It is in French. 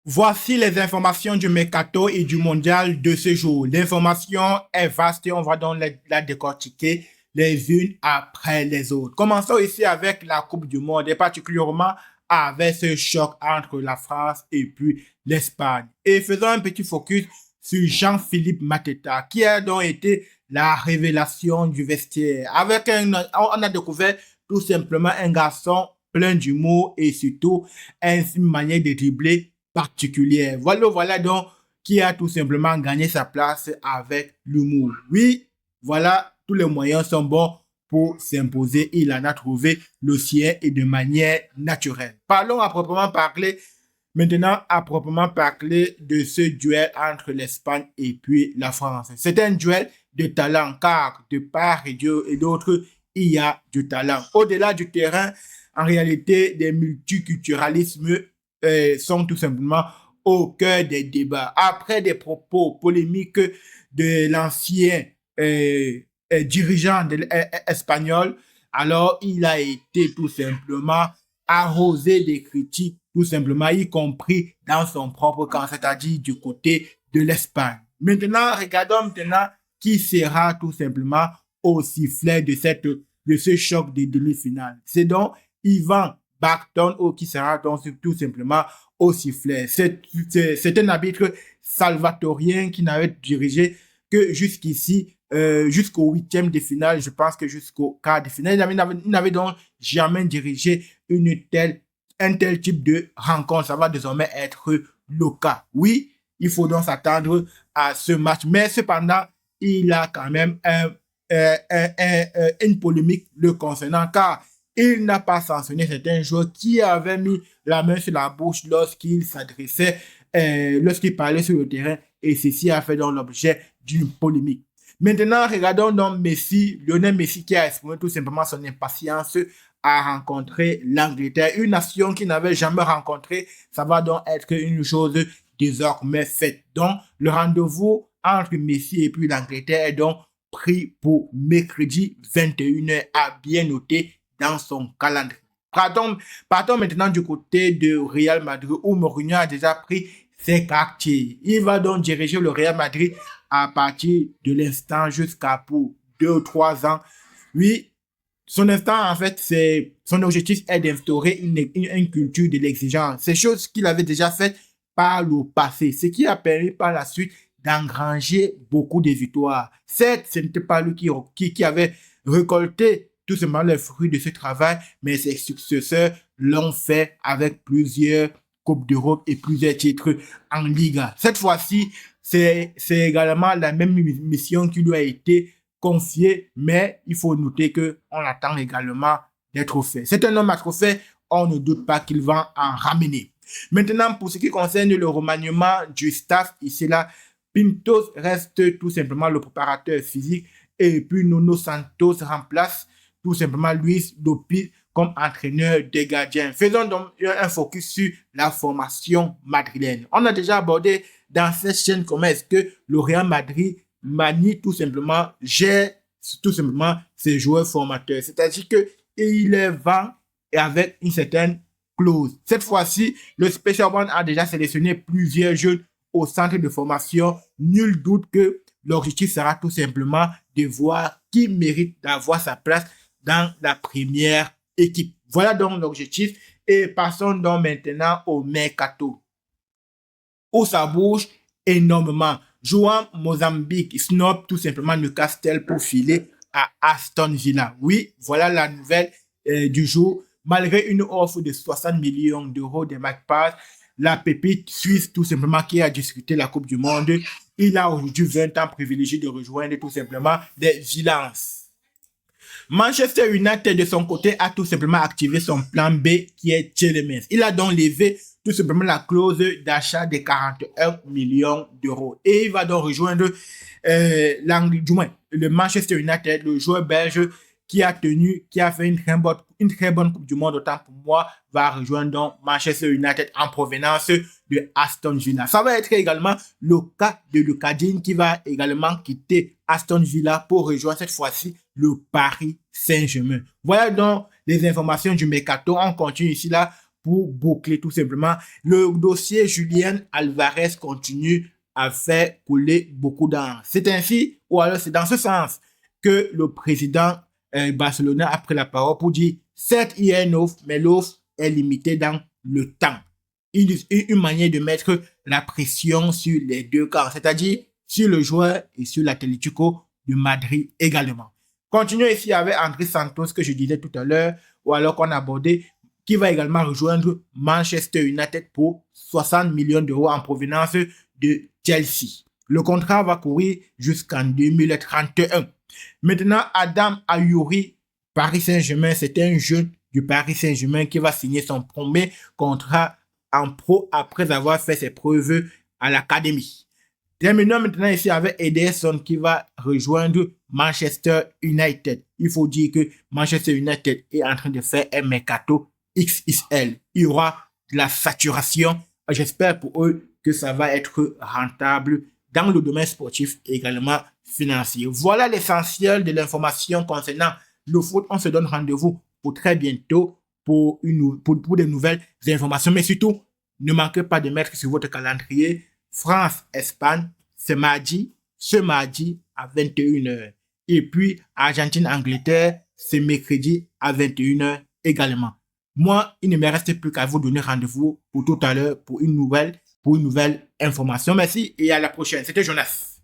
Voici les informations du mercato et du mondial de ce jour. L'information est vaste et on va donc la décortiquer les unes après les autres. Commençons ici avec la Coupe du Monde et particulièrement avec ce choc entre la France et puis l'Espagne. Et faisons un petit focus sur Jean-Philippe Mateta qui a donc été la révélation du vestiaire. On a découvert tout simplement un garçon plein d'humour et surtout une manière de dribbler particulière. Voilà donc qui a tout simplement gagné sa place avec l'humour. Oui, voilà, tous les moyens sont bons pour s'imposer. Il en a trouvé le sien et de manière naturelle. Parlons à proprement parler de ce duel entre l'Espagne et puis la France. C'est un duel de talent car de part et d'autre, il y a du talent. Au-delà du terrain, en réalité, des multiculturalismes sont tout simplement au cœur des débats. Après des propos polémiques de l'ancien dirigeant espagnol, alors il a été tout simplement arrosé des critiques, tout simplement, y compris dans son propre camp, c'est-à-dire du côté de l'Espagne. Regardons qui sera tout simplement au sifflet de ce choc de demi-finale. C'est donc Ivan Barton qui sera donc tout simplement au sifflet. C'est un arbitre salvatorien qui n'avait dirigé que jusqu'ici, jusqu'au huitième de finale, je pense que jusqu'au quart de finale. Il n'avait donc jamais dirigé un tel type de rencontre. Ça va désormais être le cas. Oui, il faut donc s'attendre à ce match, mais cependant, il a quand même une polémique le concernant, car il n'a pas sanctionné certains joueurs qui avaient mis la main sur la bouche lorsqu'il parlait sur le terrain, et ceci a fait donc l'objet d'une polémique. Maintenant, regardons donc Lionel Messi qui a exprimé tout simplement son impatience à rencontrer l'Angleterre, une nation qu'il n'avait jamais rencontrée. Ça va donc être une chose désormais faite. Donc, le rendez-vous entre Messi et puis l'Angleterre est donc pris pour mercredi 21h à bien noter dans son calendrier. Partons maintenant du côté de Real Madrid où Mourinho a déjà pris ses quartiers. Il va donc diriger le Real Madrid à partir de l'instant jusqu'à pour 2 ou 3 ans. Oui, son instant, en fait, son objectif est d'instaurer une culture de l'exigence. C'est chose qu'il avait déjà faites par le passé, ce qui a permis par la suite d'engranger beaucoup de victoires. Certes, ce n'était pas lui qui avait récolté tout simplement les fruits de ce travail, mais ses successeurs l'ont fait avec plusieurs Coupes d'Europe et plusieurs titres en Liga. Cette fois-ci, c'est également la même mission qui lui a été confiée, mais il faut noter qu'on attend également des trophées. C'est un homme à trophées, on ne doute pas qu'il va en ramener. Maintenant, pour ce qui concerne le remaniement du staff, ici là, Pintos reste tout simplement le préparateur physique et puis Nuno Santos remplace tout simplement Luis Lopez comme entraîneur des gardiens. Faisons donc un focus sur la formation madrilène. On a déjà abordé dans cette chaîne comment est-ce que le Real Madrid manie gère tout simplement ses joueurs formateurs. C'est-à-dire qu'il les vend avec une certaine clause. Cette fois-ci, le Special One a déjà sélectionné plusieurs jeunes au centre de formation. Nul doute que l'objectif sera tout simplement de voir qui mérite d'avoir sa place dans la première équipe. Voilà donc l'objectif. Et passons donc maintenant au mercato, où ça bouge énormément. Jouant Mozambique snob tout simplement Newcastle pour filer à Aston Villa. Oui, voilà la nouvelle du jour. Malgré une offre de 60 millions d'euros des Magpies, la pépite suisse tout simplement qui a discuté la Coupe du Monde, il a aujourd'hui 20 ans privilégié de rejoindre tout simplement des Villains. Manchester United de son côté a tout simplement activé son plan B qui est Tielemans. Il a donc levé tout simplement la clause d'achat de 41 millions d'euros. Et il va donc rejoindre le Manchester United, le joueur belge qui a fait une très bonne Coupe du Monde, autant pour moi, va rejoindre donc Manchester United en provenance de Aston Villa. Ça va être également le cas de Lucas Digne qui va également quitter Aston Villa pour rejoindre cette fois-ci le Paris Saint-Germain. Voilà donc les informations du mercato. On continue ici là pour boucler tout simplement. Le dossier Julián Alvarez continue à faire couler beaucoup d'encre. C'est ainsi, ou alors c'est dans ce sens que le président barcelonais a pris la parole pour dire, certes, il y a une offre, mais l'offre est limitée dans le temps. Une manière de mettre la pression sur les deux camps, c'est-à-dire sur le joueur et sur l'Atlético de Madrid également. Continuons ici avec André Santos, que je disais tout à l'heure, ou alors qu'on a abordé, qui va également rejoindre Manchester United pour 60 millions d'euros en provenance de Chelsea. Le contrat va courir jusqu'en 2031. Maintenant, Adam Ayouri, Paris Saint-Germain, c'est un jeune du Paris Saint-Germain qui va signer son premier contrat en pro après avoir fait ses preuves à l'académie. Terminons maintenant ici avec Ederson qui va rejoindre Manchester United. Il faut dire que Manchester United est en train de faire un mercato XXL. Il y aura de la saturation. J'espère pour eux que ça va être rentable dans le domaine sportif et également financier. Voilà l'essentiel de l'information concernant le foot. On se donne rendez-vous pour très bientôt pour de nouvelles informations. Mais surtout, ne manquez pas de mettre sur votre calendrier France-Espagne, ce mardi à 21h. Et puis, Argentine-Angleterre, ce mercredi à 21h également. Moi, il ne me reste plus qu'à vous donner rendez-vous pour tout à l'heure pour une nouvelle information. Merci et à la prochaine. C'était Jonas.